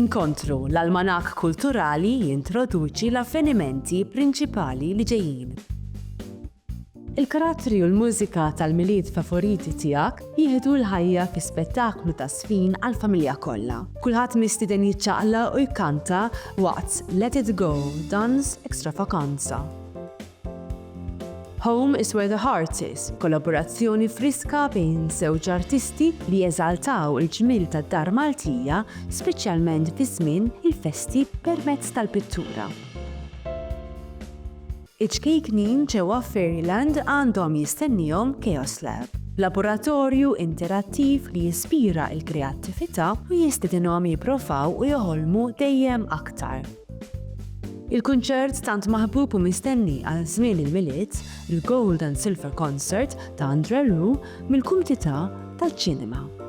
Inkontru l-Almanak Kulturali jintroduċi l-avvenimenti prinċipali li ġejjin. Il-karattri u l-mużika tal-miliet favoriti tiegħek jieħdu l-ħajja fi spettaklu ta' sfin għall-familja kollha. Kulħadd mistieden jiċċaqla u jikkanta waqt Let It Go Dance Extravaganza. Home is where the heart is, kollaborazzjoni friska bejn żewġ artisti li jeżaltaw il-ġmil tad-dar Maltija, speċjalment fi żmien il-festi permezz tal-pittura. Iċ-kejknin ġewwa Fairyland għandhom jistennihom Chaos Lab, laboratorju interattiv li jispira l-kreattività u jistedinhom jippruvaw u joħolmu dejjem aktar. Il-kunċert tant maħbub u mistenni għal żmien il-miliet, il-Gold and Silver Concert ta' Andrea Lu mill-Kumdità tal-Ċinema.